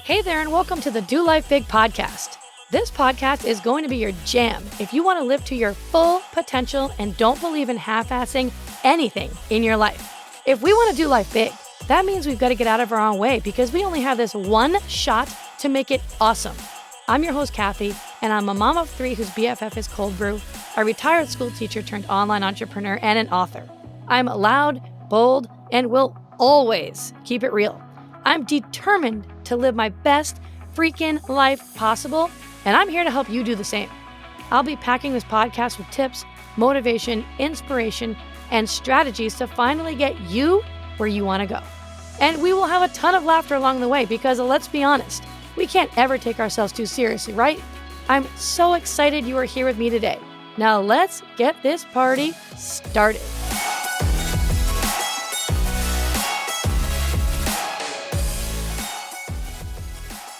Hey there, and welcome to the Do Life Big podcast. This podcast is going to be your jam if you want to live to your full potential and don't believe in half-assing anything in your life. If we want to do life big, that means we've got to get out of our own way because we only have this one shot to make it awesome. I'm your host, Kathy, and I'm a mom of three whose BFF is cold brew, a retired school teacher turned online entrepreneur, and an author. I'm loud, bold, and will always keep it real. I'm determined to live my best freaking life possible, and I'm here to help you do the same. I'll be packing this podcast with tips, motivation, inspiration, and strategies to finally get you where you want to go. And we will have a ton of laughter along the way because, let's be honest, we can't ever take ourselves too seriously, right? I'm so excited you are here with me today. Now let's get this party started.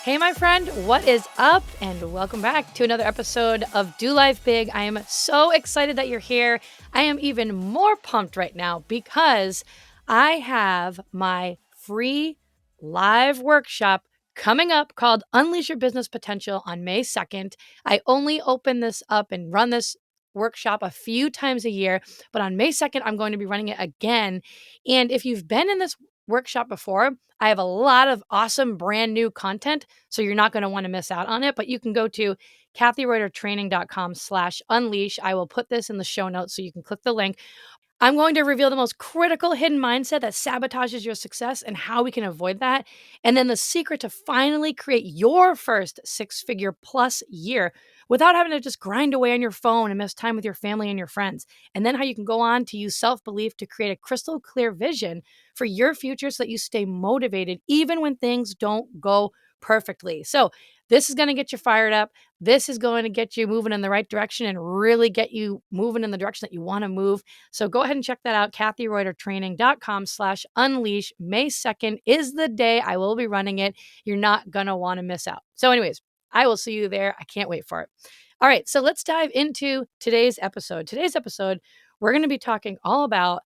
Hey, my friend, what is up? And welcome back to another episode of Do Life Big. I am so excited that you're here. I am even more pumped right now because I have my free live workshop coming up called Unleash Your Business Potential on May 2nd. I only open this up and run this workshop a few times a year, but on May 2nd, I'm going to be running it again. And if you've been in this workshop before, I have a lot of awesome brand new content, so you're not going to want to miss out on it, but you can go to kathyreutertraining.com/unleash. I will put this in the show notes so you can click the link. I'm going to reveal the most critical hidden mindset that sabotages your success and how we can avoid that. And then the secret to finally create your first six-figure plus year without having to just grind away on your phone and miss time with your family and your friends. And then how you can go on to use self-belief to create a crystal clear vision for your future so that you stay motivated even when things don't go perfectly. So this is going to get you fired up. This is going to get you moving in the right direction and really get you moving in the direction that you want to move. So go ahead and check that out. kathyreutertraining.com/unleash. May 2nd is the day I will be running it. You're not going to want to miss out. So anyways, I will see you there. I can't wait for it. All right. So let's dive into today's episode. Today's episode, we're going to be talking all about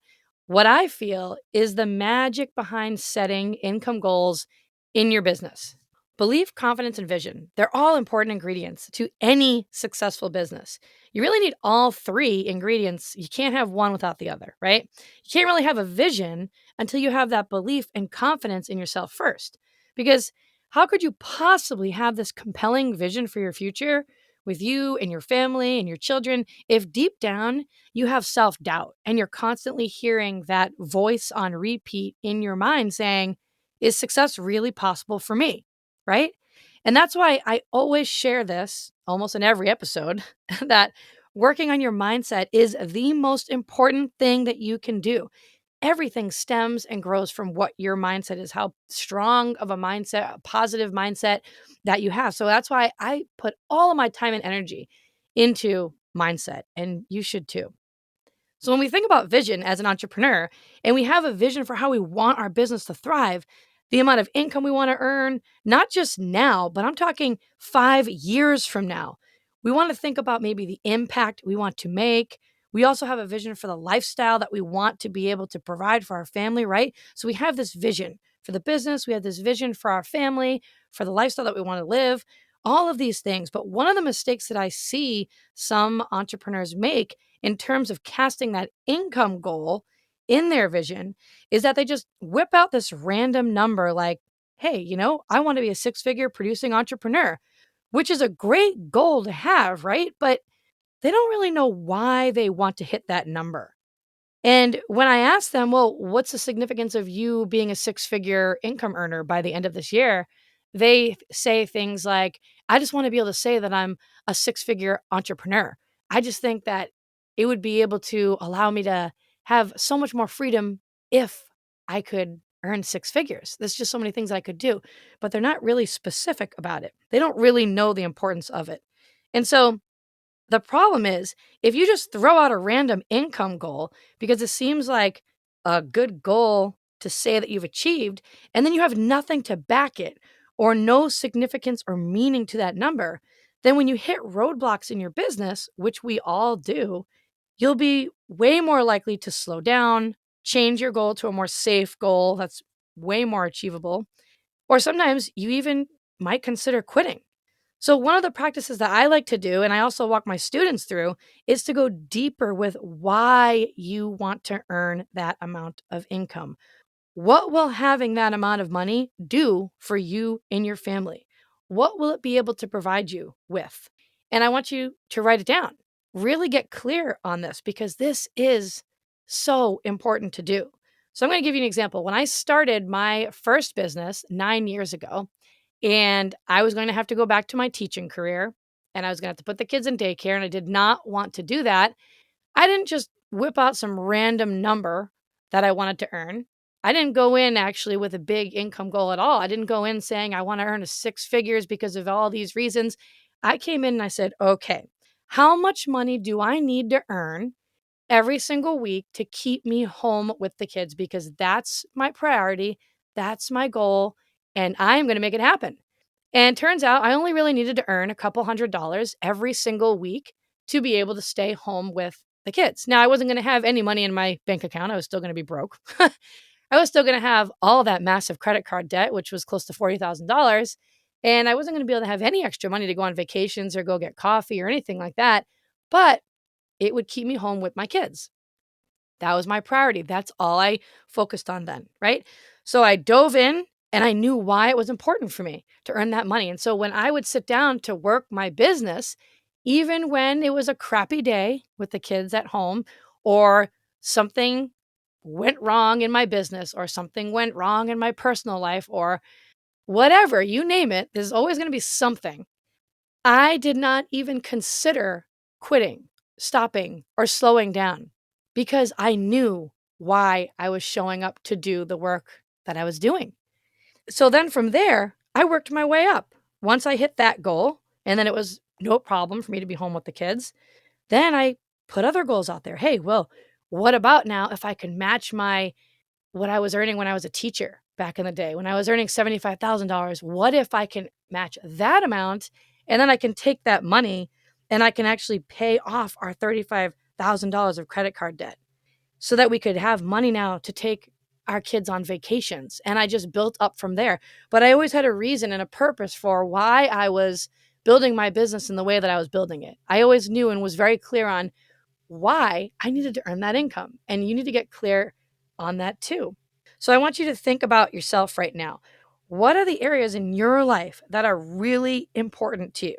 what I feel is the magic behind setting income goals in your business. Belief, confidence, and vision. They're all important ingredients to any successful business. You really need all three ingredients. You can't have one without the other, right? You can't really have a vision until you have that belief and confidence in yourself first. Because how could you possibly have this compelling vision for your future with you and your family and your children if deep down you have self-doubt and you're constantly hearing that voice on repeat in your mind saying, is success really possible for me? Right? And that's why I always share this almost in every episode that working on your mindset is the most important thing that you can do. Everything stems and grows from what your mindset is, how strong of a mindset, a positive mindset that you have. So that's why I put all of my time and energy into mindset, and you should too. So when we think about vision as an entrepreneur and we have a vision for how we want our business to thrive, the amount of income we want to earn, not just now, but I'm talking 5 years from now. We want to think about maybe the impact we want to make. We also have a vision for the lifestyle that we want to be able to provide for our family, right? So we have this vision for the business. We have this vision for our family, for the lifestyle that we want to live, all of these things. But one of the mistakes that I see some entrepreneurs make in terms of casting that income goal in their vision is that they just whip out this random number like, hey, I want to be a six-figure producing entrepreneur, which is a great goal to have, right? But they don't really know why they want to hit that number. And when I ask them, well, what's the significance of you being a six-figure income earner by the end of this year? They say things like, I just want to be able to say that I'm a six-figure entrepreneur. I just think that it would be able to allow me to have so much more freedom if I could earn six figures. There's just so many things I could do, but they're not really specific about it. They don't really know the importance of it. And so the problem is if you just throw out a random income goal because it seems like a good goal to say that you've achieved, and then you have nothing to back it or no significance or meaning to that number, then when you hit roadblocks in your business, which we all do, you'll be way more likely to slow down, change your goal to a more safe goal that's way more achievable. Or sometimes you even might consider quitting. So, one of the practices that I like to do, and I also walk my students through, is to go deeper with why you want to earn that amount of income. What will having that amount of money do for you and your family? What will it be able to provide you with? And I want you to write it down. Really get clear on this because this is so important to do. So, I'm going to give you an example. When I started my first business 9 years ago, and I was going to have to go back to my teaching career, and I was going to have to put the kids in daycare, and I did not want to do that. I didn't just whip out some random number that I wanted to earn. I didn't go in actually with a big income goal at all. I didn't go in saying I want to earn a six figures because of all these reasons. I came in and I said, okay, how much money do I need to earn every single week to keep me home with the kids? Because that's my priority. That's my goal. And I am going to make it happen. And turns out I only really needed to earn a couple $100 every single week to be able to stay home with the kids. Now, I wasn't going to have any money in my bank account. I was still going to be broke. I was still going to have all that massive credit card debt, which was close to $40,000. And I wasn't going to be able to have any extra money to go on vacations or go get coffee or anything like that. But it would keep me home with my kids. That was my priority. That's all I focused on then, right? So I dove in and I knew why it was important for me to earn that money. And so when I would sit down to work my business, even when it was a crappy day with the kids at home, or something went wrong in my business, or something went wrong in my personal life, or whatever, you name it, there's always going to be something. I did not even consider quitting, stopping, or slowing down because I knew why I was showing up to do the work that I was doing. So then from there, I worked my way up. Once I hit that goal, and then it was no problem for me to be home with the kids, then I put other goals out there. Hey, well, what about now if I can match what I was earning when I was a teacher back in the day? When I was earning $75,000, what if I can match that amount, and then I can take that money and I can actually pay off our $35,000 of credit card debt so that we could have money now to take our kids on vacations. And I just built up from there. But I always had a reason and a purpose for why I was building my business in the way that I was building it. I always knew and was very clear on why I needed to earn that income. And you need to get clear on that too. So I want you to think about yourself right now. What are the areas in your life that are really important to you?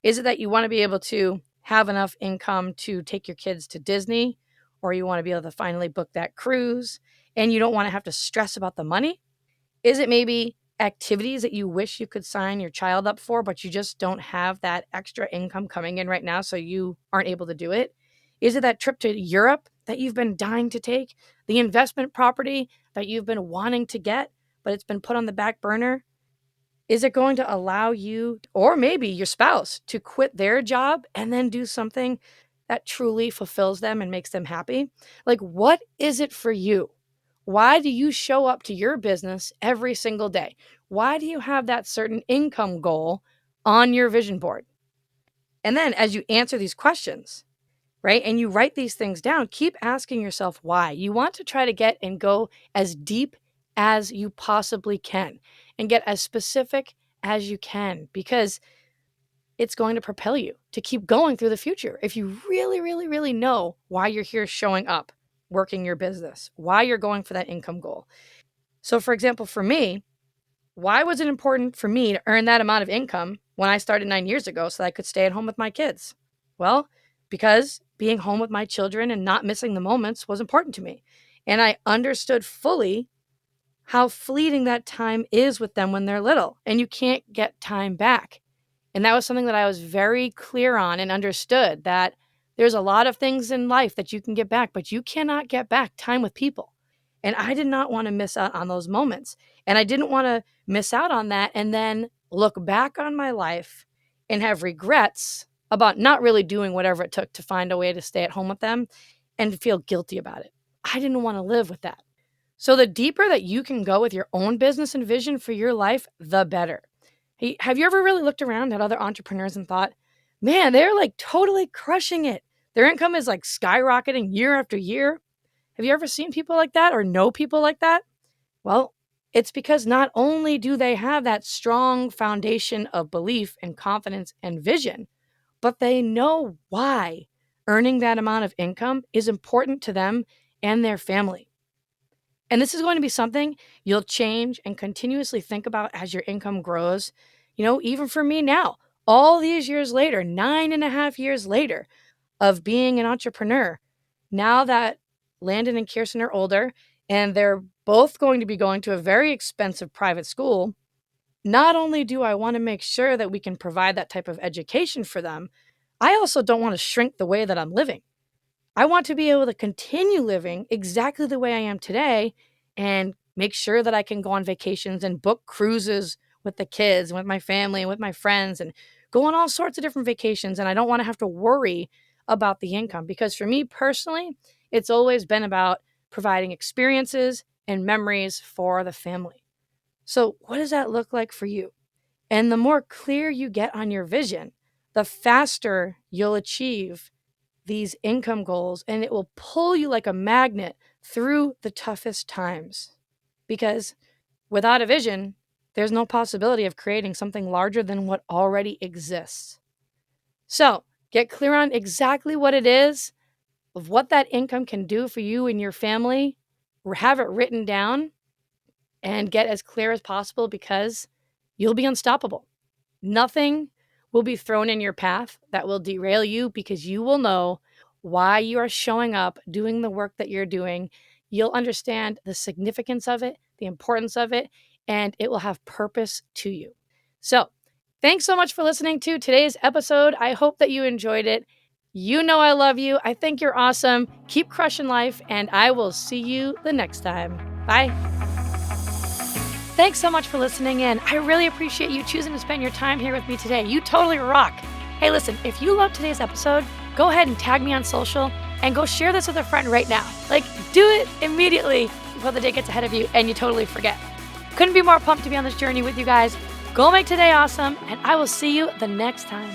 Is it that you want to be able to have enough income to take your kids to Disney, or you want to be able to finally book that cruise and you don't want to have to stress about the money? Is it maybe activities that you wish you could sign your child up for, but you just don't have that extra income coming in right now, so you aren't able to do it? Is it that trip to Europe that you've been dying to take? The investment property that you've been wanting to get, but it's been put on the back burner? Is it going to allow you, or maybe your spouse, to quit their job and then do something that truly fulfills them and makes them happy? Like, what is it for you? Why do you show up to your business every single day? Why do you have that certain income goal on your vision board? And then as you answer these questions, right, and you write these things down, keep asking yourself why. You want to try to get and go as deep as you possibly can and get as specific as you can, because it's going to propel you to keep going through the future. If you really, really, really know why you're here showing up, working your business, why you're going for that income goal. So, for example, for me, why was it important for me to earn that amount of income when I started 9 years ago so that I could stay at home with my kids? Well, because being home with my children and not missing the moments was important to me. And I understood fully how fleeting that time is with them when they're little, and you can't get time back. And that was something that I was very clear on and understood, that there's a lot of things in life that you can get back, but you cannot get back time with people. And I did not want to miss out on those moments. And I didn't want to miss out on that and then look back on my life and have regrets about not really doing whatever it took to find a way to stay at home with them and feel guilty about it. I didn't want to live with that. So the deeper that you can go with your own business and vision for your life, the better. Hey, have you ever really looked around at other entrepreneurs and thought, man, they're like totally crushing it? Their income is like skyrocketing year after year. Have you ever seen people like that or know people like that? Well, It's because not only do they have that strong foundation of belief and confidence and vision, but they know why earning that amount of income is important to them and their family. And this is going to be something you'll change and continuously think about as your income grows. Even for me now, all these years later, 9.5 years later of being an entrepreneur, now that Landon and Kirsten are older and they're both going to be going to a very expensive private school, not only do I want to make sure that we can provide that type of education for them, I also don't want to shrink the way that I'm living. I want to be able to continue living exactly the way I am today and make sure that I can go on vacations and book cruises with the kids and with my family and with my friends and go on all sorts of different vacations. And I don't want to have to worry about the income because for me personally, it's always been about providing experiences and memories for the family. So, what does that look like for you? And the more clear you get on your vision, the faster you'll achieve these income goals, and it will pull you like a magnet through the toughest times. Because without a vision, there's no possibility of creating something larger than what already exists. So, get clear on exactly what it is, of what that income can do for you and your family, have it written down, and get as clear as possible because you'll be unstoppable. Nothing will be thrown in your path that will derail you because you will know why you are showing up, doing the work that you're doing. You'll understand the significance of it, the importance of it, and it will have purpose to you. So, thanks so much for listening to today's episode. I hope that you enjoyed it. You know I love you. I think you're awesome. Keep crushing life, and I will see you the next time. Bye. Thanks so much for listening in. I really appreciate you choosing to spend your time here with me today. You totally rock. Hey, listen, if you loved today's episode, go ahead and tag me on social and go share this with a friend right now. Do it immediately before the day gets ahead of you and you totally forget. Couldn't be more pumped to be on this journey with you guys. Go make today awesome, and I will see you the next time.